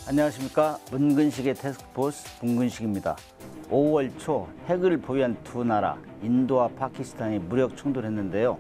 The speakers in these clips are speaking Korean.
안녕하십니까. 문근식의 태스크포스 문근식입니다. 5월 초 핵을 보유한 두 나라 인도와 파키스탄이 무력 충돌했는데요.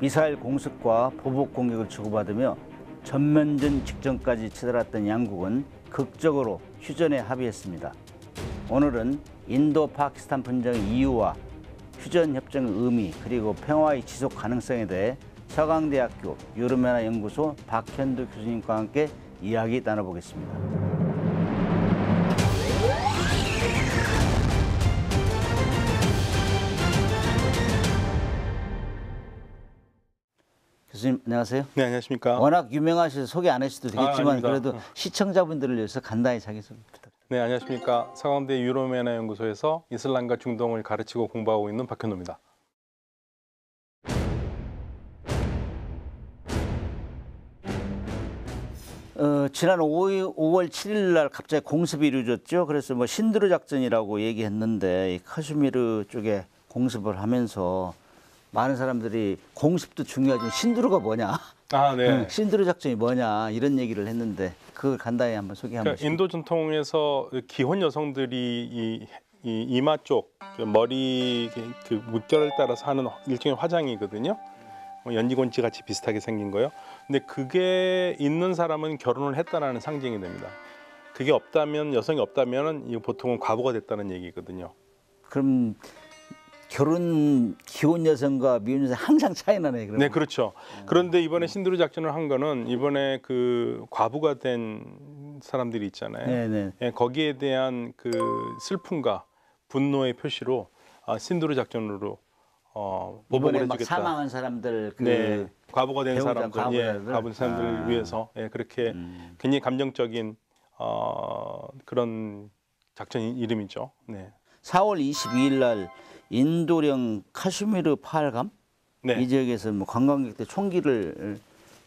미사일 공습과 보복 공격을 주고받으며 전면전 직전까지 치달았던 양국은 극적으로 휴전에 합의했습니다. 오늘은 인도 파키스탄 분쟁의 이유와 휴전협정의 의미 그리고 평화의 지속 가능성에 대해 서강대학교 유럽연합연구소 박현두 교수님과 함께 이야기 나눠보겠습니다. 교수님 안녕하세요. 네, 안녕하십니까. 워낙 유명하셔서 소개 안 하셔도 되겠지만 아닙니다. 그래도 시청자분들을 위해서 간단히 자기소개 부탁드립니다. 네, 안녕하십니까. 서강대 유럽연합연구소에서 이슬람과 중동을 가르치고 공부하고 있는 박현우입니다. 지난 5월 7일 날 갑자기 공습이 이루어졌죠. 그래서 뭐 신두르 작전이라고 얘기했는데 이 카슈미르 쪽에 공습을 하면서 많은 사람들이 공습도 중요하지만 신두르가 뭐냐, 네. 신두르 작전이 뭐냐 이런 얘기를 했는데 그걸 간단히 한번 소개 한번. 그러니까 인도 전통에서 기혼 여성들이 이 이마 쪽 머리 그 물결을 따라서 하는 일종의 화장이거든요. 연지곤지 같이 비슷하게 생긴 거요. 근데 그게 있는 사람은 결혼을 했다라는 상징이 됩니다. 그게 없다면, 여성이 없다면은 이거 보통은 과부가 됐다는 얘기거든요. 그럼 결혼 기혼 여성과 미혼 여성 항상 차이 나네. 그러면. 네, 그렇죠. 그런데 이번에 신두르 작전을 한 거는 이번에 그 과부가 된 사람들이 있잖아요. 네네. 예, 거기에 대한 그 슬픔과 분노의 표시로 신두르 작전으로 이번에 보복을 막 해주겠다. 사망한 사람들 그 네, 과부가 된 배우자, 사람들, 과부자들? 과부 사람들을 위해서 그렇게 굉장히 감정적인 그런 작전 이름이죠. 네. 4월 22일 날 인도령 카슈미르 파할감 네. 이 지역에서 뭐 관광객들 총기를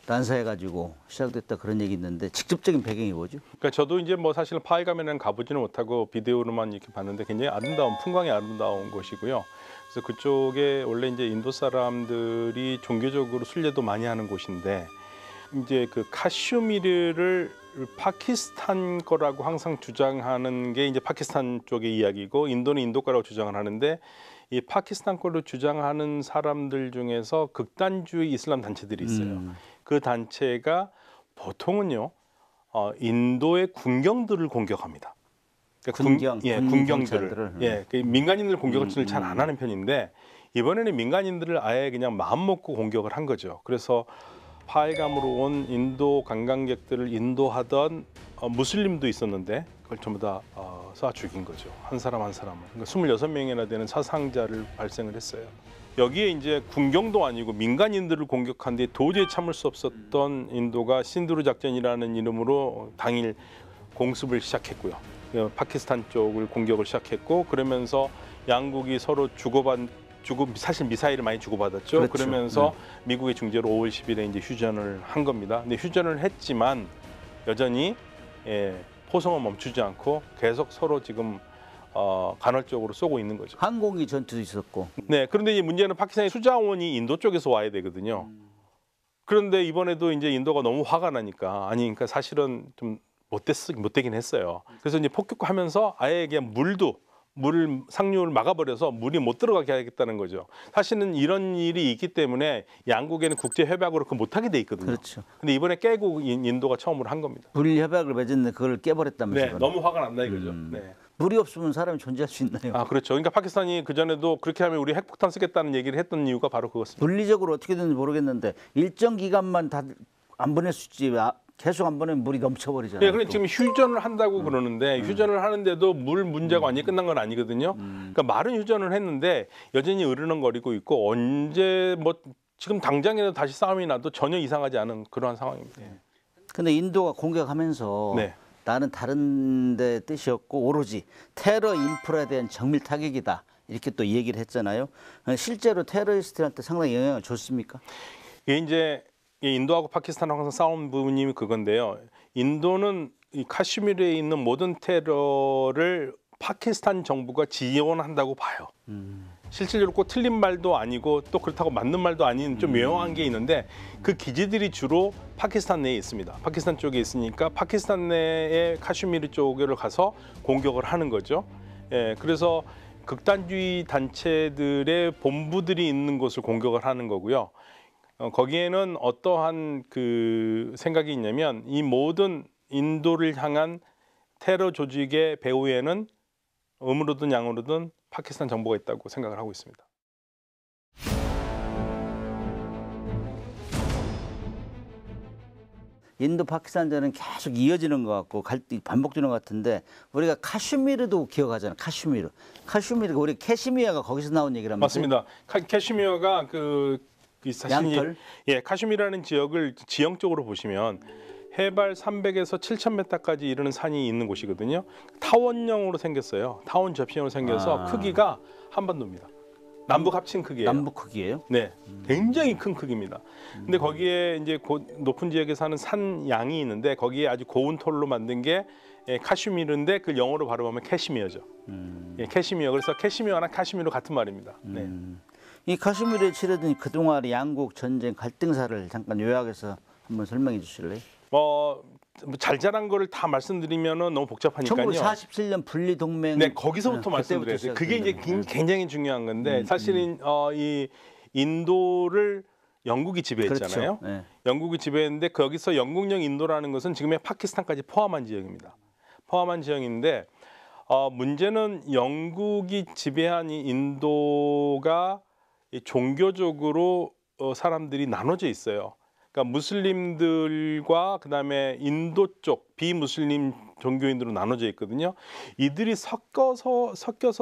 난사해가지고 시작됐다 그런 얘기 있는데 직접적인 배경이 뭐죠? 그러니까 저도 이제 뭐 사실은 파할감에는 가보지는 못하고 비디오로만 이렇게 봤는데 굉장히 아름다운 풍광이 아름다운 곳이고요. 그래서 그쪽에 원래 이제 인도 사람들이 종교적으로 순례도 많이 하는 곳인데 이제 그 카슈미르를 파키스탄 거라고 항상 주장하는 게 이제 파키스탄 쪽의 이야기고 인도는 인도 거라고 주장을 하는데 이 파키스탄 거로 주장하는 사람들 중에서 극단주의 이슬람 단체들이 있어요. 그 단체가 보통은요 인도의 군경들을 공격합니다. 그러니까 군경들을 그 민간인들 공격을 잘 안 하는 편인데 이번에는 민간인들을 아예 그냥 마음 먹고 공격을 한 거죠. 그래서 파할감으로 온 인도 관광객들을 인도하던 무슬림도 있었는데 그걸 전부 다 쏴 죽인 거죠. 한 사람 한 사람을. 그러니까 26명이나 되는 사상자를 발생을 했어요. 여기에 이제 군경도 아니고 민간인들을 공격한 데 도저히 참을 수 없었던 인도가 신두르 작전이라는 이름으로 당일 공습을 시작했고요. 파키스탄 쪽을 공격을 시작했고 그러면서 양국이 서로 사실 미사일을 많이 주고받았죠. 그렇죠. 그러면서 미국의 중재로 5월 10일에 이제 휴전을 한 겁니다. 근데 휴전을 했지만 여전히 포성은 멈추지 않고 계속 서로 지금 간헐적으로 쏘고 있는 거죠. 항공기 전투도 있었고. 네, 그런데 이 문제는 파키스탄의 수자원이 인도 쪽에서 와야 되거든요. 그런데 이번에도 이제 인도가 너무 화가 나니까 그러니까 사실은 좀 못되긴 했어요. 그래서 이제 폭격하면서 아예 그냥 물을 상류를 막아버려서 물이 못 들어가게 하겠다는 거죠. 사실은 이런 일이 있기 때문에 양국에는 국제 협약으로 그걸 못하게 돼 있거든요. 그렇죠. 근데 이번에 깨고 인도가 처음으로 한 겁니다. 불 협약을 맺었는데 그걸 깨버렸다면서요. 네, 너무 화가 난다 이거죠. 네. 물이 없으면 사람이 존재할 수 있나요? 그렇죠. 그러니까 파키스탄이 그 전에도 그렇게 하면 우리 핵폭탄 쓰겠다는 얘기를 했던 이유가 바로 그것입니다. 물리적으로 어떻게 되는지 모르겠는데 일정 기간만 다 안 보낼 수 있지 계속 안 보내면 물이 넘쳐버리잖아요. 네, 그런데 지금 휴전을 한다고 그러는데 휴전을 하는데도 물 문제가 완전히 끝난 건 아니거든요. 그러니까 말은 휴전을 했는데 여전히 으르렁거리고 있고 언제 뭐 지금 당장이라도 다시 싸움이 나도 전혀 이상하지 않은 그러한 상황입니다. 근데 인도가 공격하면서 나는 다른 데 뜻이었고 오로지 테러 인프라에 대한 정밀 타격이다. 이렇게 또 얘기를 했잖아요. 실제로 테러리스트한테 상당히 영향을 줬습니까? 이게 이제 인도하고 파키스탄하고 항상 싸운 부분이 그건데요. 인도는 이 카슈미르에 있는 모든 테러를 파키스탄 정부가 지원한다고 봐요. 실질적으로 꼭 틀린 말도 아니고 또 그렇다고 맞는 말도 아닌 좀 묘한 게 있는데 그 기지들이 주로 파키스탄 내에 있습니다. 파키스탄 쪽에 있으니까 파키스탄 내의 카슈미르 쪽으로 가서 공격을 하는 거죠. 예, 그래서 극단주의 단체들의 본부들이 있는 곳을 공격을 하는 거고요. 거기에는 어떠한 그 생각이 있냐면 이 모든 인도를 향한 테러 조직의 배후에는 음으로든 양으로든 파키스탄 정보가 있다고 생각을 하고 있습니다. 인도 파키스탄전은 계속 이어지는 것 같고 반복되는 것 같은데 우리가 카슈미르도 기억하잖아요. 카슈미르가 우리 캐시미어가 거기서 나온 얘기라면서요? 맞습니다. 캐시미어가 사실 양털? 예, 카슈미르라는 지역을 지형적으로 보시면 해발 300에서 7,000m까지 이르는 산이 있는 곳이거든요. 타원형으로 생겼어요. 타원 접시형으로 생겨서 크기가 한반도입니다. 남북 합친 크기예요. 남북 크기예요? 네, 굉장히 큰 크기입니다. 근데 거기에 이제 높은 지역에 사는 산 양이 있는데 거기에 아주 고운 털로 만든 게 카슈미르인데 그 영어로 발음하면 캐시미어죠. 예, 캐시미어. 그래서 캐시미어나 카슈미르 같은 말입니다. 네. 이 카슈미르에 치러진 그동안의 양국 전쟁 갈등사를 잠깐 요약해서 한번 설명해 주실래요? 잘 자란 거를 다 말씀드리면은 너무 복잡하니까요. 1947년 분리 동맹. 네, 거기서부터 말씀드려야 돼요. 그게 이제 굉장히 중요한 건데 사실은 이 인도를 영국이 지배했잖아요. 그렇죠. 네. 영국이 지배했는데 거기서 영국령 인도라는 것은 지금의 파키스탄까지 포함한 지역입니다. 포함한 지역인데 문제는 영국이 지배한 이 인도가 이 종교적으로 사람들이 나눠져 있어요. 그러니까 무슬림들과 그다음에 인도 쪽 비무슬림 종교인들로 나눠져 있거든요. 이들이 섞여서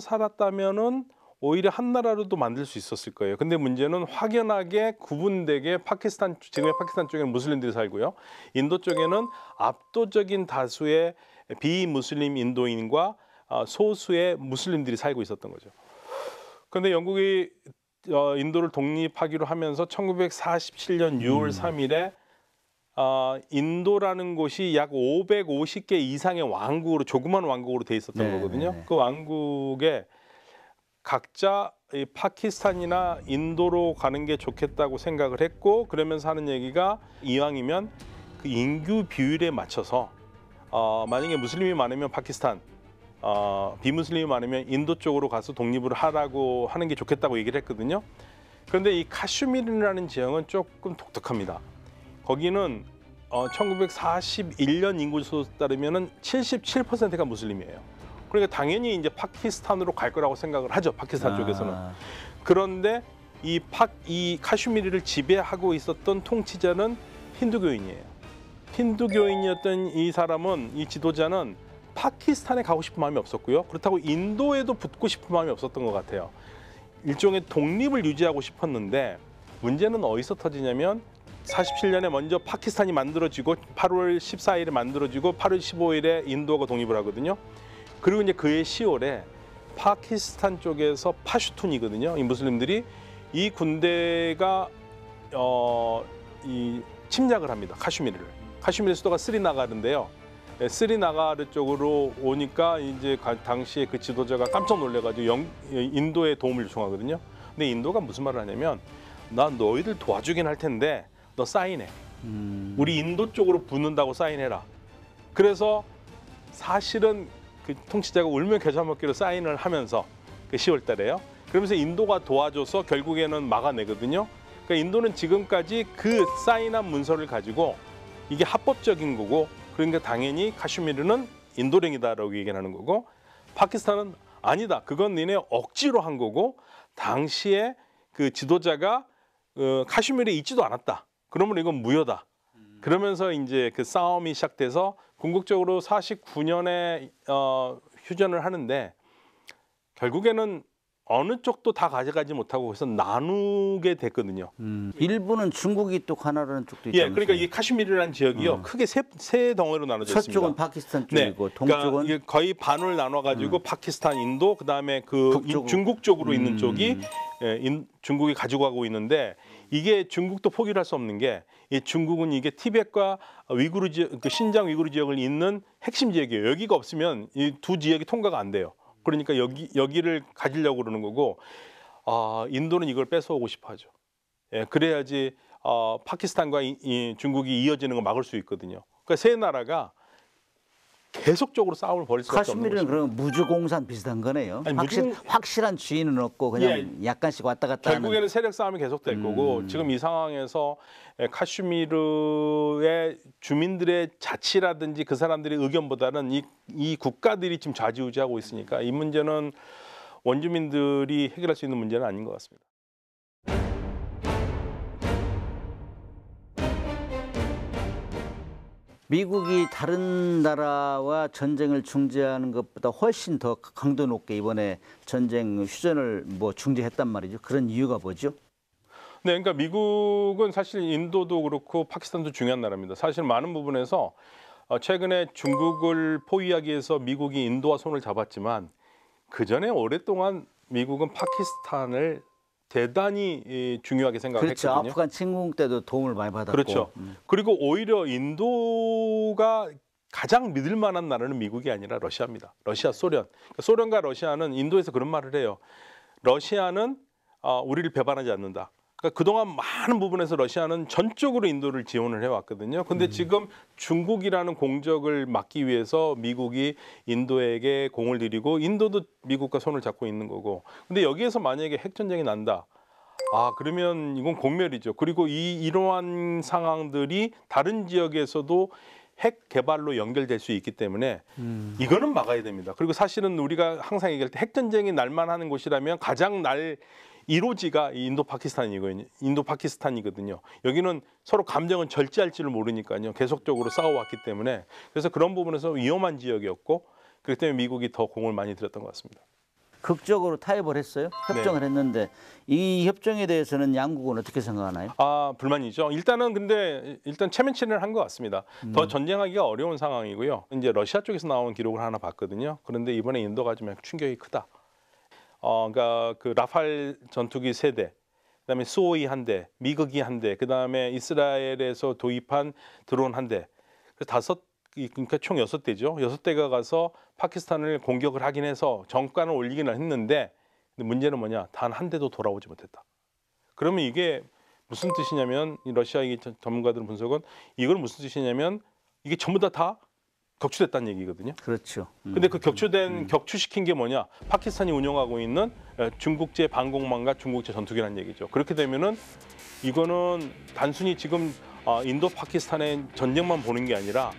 살았다면은 오히려 한 나라로도 만들 수 있었을 거예요. 근데 문제는 확연하게 구분되게 지금의 파키스탄 쪽에는 무슬림들이 살고요. 인도 쪽에는 압도적인 다수의 비무슬림 인도인과 소수의 무슬림들이 살고 있었던 거죠. 그런데 영국이 인도를 독립하기로 하면서 1947년 6월 3일에 인도라는 곳이 약 550개 이상의 왕국으로 조그만 왕국으로 돼 있었던 거거든요. 그 왕국에 각자 이 파키스탄이나 인도로 가는 게 좋겠다고 생각을 했고 그러면서 하는 얘기가 이왕이면 그 인구 비율에 맞춰서 만약에 무슬림이 많으면 파키스탄 비무슬림이 많으면 인도 쪽으로 가서 독립을 하라고 하는 게 좋겠다고 얘기를 했거든요. 그런데 이 카슈미르라는 지형은 조금 독특합니다. 거기는 1941년 인구수에 따르면 77%가 무슬림이에요. 그러니까 당연히 이제 파키스탄으로 갈 거라고 생각을 하죠. 파키스탄 쪽에서는. 그런데 이 카슈미르를 지배하고 있었던 통치자는 힌두교인이에요. 힌두교인이었던 이 사람은, 이 지도자는 파키스탄에 가고 싶은 마음이 없었고요. 그렇다고 인도에도 붙고 싶은 마음이 없었던 것 같아요. 일종의 독립을 유지하고 싶었는데 문제는 어디서 터지냐면 47년에 먼저 파키스탄이 만들어지고 8월 14일에 만들어지고 8월 15일에 인도가 독립을 하거든요. 그리고 이제 그해 10월에 파키스탄 쪽에서 파슈툰이거든요. 이 무슬림들이 이 군대가 이 침략을 합니다. 카슈미르를. 카슈미르 수도가 스리나가르인데요. 스리나가르 쪽으로 오니까 이제 당시에 그 지도자가 깜짝 놀래가지고 인도에 도움을 요청하거든요. 근데 인도가 무슨 말을 하냐면 난 너희들 도와주긴 할 텐데 너 사인해. 우리 인도 쪽으로 붙는다고 사인해라. 그래서 사실은 그 통치자가 울며 겨자 먹기로 사인을 하면서 그 10월 달에요. 그러면서 인도가 도와줘서 결국에는 막아내거든요. 그러니까 인도는 지금까지 그 사인한 문서를 가지고 이게 합법적인 거고 그러니까 당연히 카슈미르는 인도령이다라고 얘기를 하는 거고 파키스탄은 아니다. 그건 니네 억지로 한 거고 당시에 그 지도자가 카슈미르에 있지도 않았다. 그러면 이건 무효다. 그러면서 이제 그 싸움이 시작돼서 궁극적으로 49년에 휴전을 하는데 결국에는 어느 쪽도 다 가져가지 못하고 그래서 나누게 됐거든요. 일부는 중국이 또 하나라는 쪽도 있죠. 예, 그러니까 이게 카슈미르라는 지역이요 크게 세 덩어리로 나눠져 있습니다. 서쪽은 파키스탄 쪽이고 네, 동쪽은 그러니까 이게 거의 반을 나눠가지고 파키스탄, 인도, 그다음에 중국 쪽으로 있는 쪽이 중국이 가지고 가고 있는데 이게 중국도 포기를 할 수 없는 게 이 중국은 이게 티벳과 위구르 지역, 그 신장 위구르 지역을 잇는 핵심 지역이에요. 여기가 없으면 이 두 지역이 통과가 안 돼요. 그러니까 여기를 가지려고 그러는 거고 인도는 이걸 뺏어오고 싶어하죠. 예, 그래야지 파키스탄과 이 중국이 이어지는 거 막을 수 있거든요. 그러니까 세 나라가 계속적으로 싸움을 벌일 수밖에 없는 카슈미르는 것입니다. 그럼 무주공산 비슷한 거네요. 아니, 확실한 주인은 없고 그냥 약간씩 왔다 갔다 하는. 결국에는 세력 싸움이 계속될 거고 지금 이 상황에서 카슈미르의 주민들의 자치라든지 그 사람들의 의견보다는 이 국가들이 지금 좌지우지하고 있으니까 이 문제는 원주민들이 해결할 수 있는 문제는 아닌 것 같습니다. 미국이 다른 나라와 전쟁을 중재하는 것보다 훨씬 더 강도 높게 이번에 전쟁 휴전을 중재했단 말이죠. 그런 이유가 뭐죠? 네, 그러니까 미국은 사실 인도도 그렇고 파키스탄도 중요한 나라입니다. 사실 많은 부분에서 최근에 중국을 포위하기 위해서 미국이 인도와 손을 잡았지만 그 전에 오랫동안 미국은 파키스탄을 대단히 중요하게 생각했거든요. 그렇죠. 아프간 침공 때도 도움을 많이 받았고. 그렇죠. 그리고 오히려 인도가 가장 믿을 만한 나라는 미국이 아니라 러시아입니다. 러시아, 소련. 소련과 러시아는 인도에서 그런 말을 해요. 러시아는 우리를 배반하지 않는다. 그러니까 그동안 많은 부분에서 러시아는 전적으로 인도를 지원을 해왔거든요. 근데 지금 중국이라는 공적을 막기 위해서 미국이 인도에게 공을 들이고 인도도 미국과 손을 잡고 있는 거고. 근데 여기에서 만약에 핵전쟁이 난다. 그러면 이건 공멸이죠. 그리고 이러한 상황들이 다른 지역에서도 핵 개발로 연결될 수 있기 때문에 이거는 막아야 됩니다. 그리고 사실은 우리가 항상 얘기할 때 핵전쟁이 날만 하는 곳이라면 가장 날 이로지가 인도 파키스탄이거든요. 여기는 서로 감정은 절제할지를 모르니까요. 계속적으로 싸워왔기 때문에 그래서 그런 부분에서 위험한 지역이었고 그렇기 때문에 미국이 더 공을 많이 들였던 것 같습니다. 극적으로 타협을 했어요. 협정을 했는데 이 협정에 대해서는 양국은 어떻게 생각하나요? 불만이죠. 일단 체면치레를 한 것 같습니다. 더 전쟁하기가 어려운 상황이고요. 이제 러시아 쪽에서 나온 기록을 하나 봤거든요. 그런데 이번에 인도가 좀 충격이 크다. 그러니까 그 라팔 전투기 3대, 그다음에 수호이 1대, 미국이 1대, 그다음에 이스라엘에서 도입한 드론 1대, 그래서 그러니까 총 6대죠. 6대가 가서 파키스탄을 공격을 하긴 해서 정가는 올리기는 했는데 문제는 뭐냐? 단 한 대도 돌아오지 못했다. 그러면 이게 무슨 뜻이냐면 이 러시아 전문가들 분석은 이건 무슨 뜻이냐면 이게 전부 다 격추됐다는 얘기거든요. 그렇죠. 근데 그 격추시킨 게 뭐냐? 파키스탄이 운영하고 있는 중국제 방공망과 중국제 전투기라는 얘기죠. 그렇게 되면은 이거는 단순히 지금 인도 파키스탄의 전쟁만 보는 게 아니라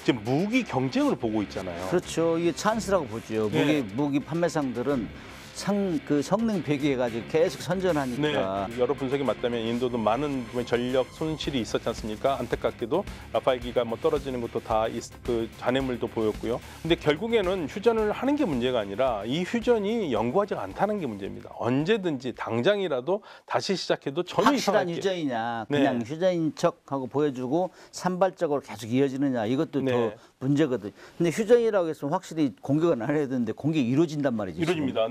지금 무기 경쟁을 보고 있잖아요. 그렇죠. 이게 찬스라고 보죠. 무기 판매상들은 성능 배기해가지고 계속 선전하니까. 네, 여러 분석이 맞다면 인도도 많은 전력 손실이 있었지 않습니까? 안타깝게도 라파엘기가 떨어지는 것도 다 그 잔해물도 보였고요. 근데 결국에는 휴전을 하는 게 문제가 아니라 이 휴전이 영구하지 않다는 게 문제입니다. 언제든지 당장이라도 다시 시작해도 전혀 확실한 휴전이냐, 그냥 휴전인 척하고 보여주고 산발적으로 계속 이어지느냐 이것도 더 문제거든요. 근데 휴전이라고 해서 확실히 공격은 안 해야 되는데 공격이 이루어진단 말이죠. 이루어집니다.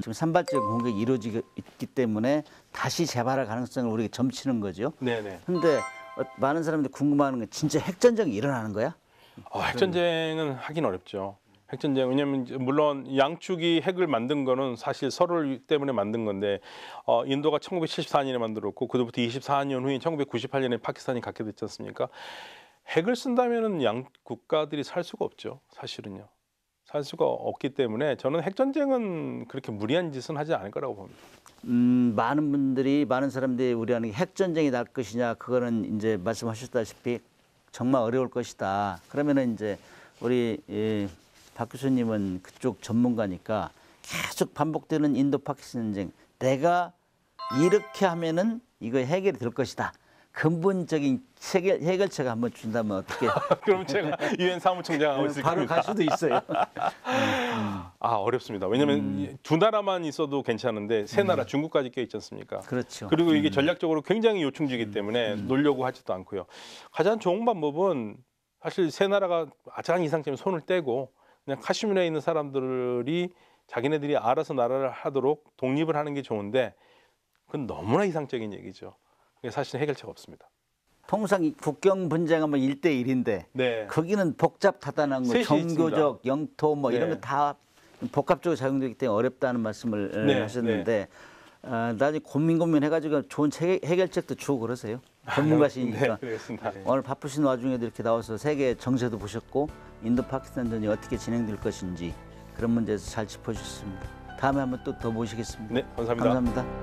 지금 산발적 공격이 이루어지기 때문에 다시 재발할 가능성을 우리가 점치는 거죠. 근데 많은 사람들이 궁금해하는 건 진짜 핵전쟁이 일어나는 거야? 핵전쟁은 하긴 어렵죠. 핵전쟁 왜냐하면 물론 양측이 핵을 만든 거는 사실 서로 때문에 만든 건데 인도가 1974년에 만들었고 그로부터 24년 후인 1998년에 파키스탄이 갖게 됐지 않습니까? 핵을 쓴다면은 양 국가들이 살 수가 없죠. 사실은요. 살 수가 없기 때문에 저는 핵전쟁은 그렇게 무리한 짓은 하지 않을 거라고 봅니다. 많은 사람들이 우려하는 게 핵전쟁이 날 것이냐 그거는 이제 말씀하셨다시피 정말 어려울 것이다. 그러면은 이제 우리 박 교수님은 그쪽 전문가니까 계속 반복되는 인도 파키스탄 전쟁 내가 이렇게 하면은 이거 해결이 될 것이다. 근본적인 해결책을 한번 준다면 어떻게? 그럼 제가 유엔 사무총장하고 있을 바로 겁니다. 갈 수도 있어요. 어렵습니다. 왜냐하면 두 나라만 있어도 괜찮은데 세 나라 중국까지 껴있지 않습니까? 그렇죠. 그리고 이게 전략적으로 굉장히 요충지기 때문에 놀려고 하지도 않고요. 가장 좋은 방법은 사실 세 나라가 가장 이상적인 손을 떼고 그냥 카슈미르에 있는 사람들이 자기네들이 알아서 나라를 하도록 독립을 하는 게 좋은데 그건 너무나 이상적인 얘기죠. 사실 해결책 없습니다. 통상 국경 분쟁하면 1대1인데 거기는 복잡하다는 거, 종교적, 영토 이런 거 다 복합적으로 작용되기 때문에 어렵다는 말씀을 하셨는데 나중에 고민 해가지고 좋은 해결책도 주고 그러세요. 전문가시니까. 네, 그렇습니다. 오늘 바쁘신 와중에도 이렇게 나와서 세계 정세도 보셨고 인도 파키스탄 전이 어떻게 진행될 것인지 그런 문제에서 잘 짚어주셨습니다. 다음에 한번 또 더 모시겠습니다. 네, 감사합니다. 감사합니다.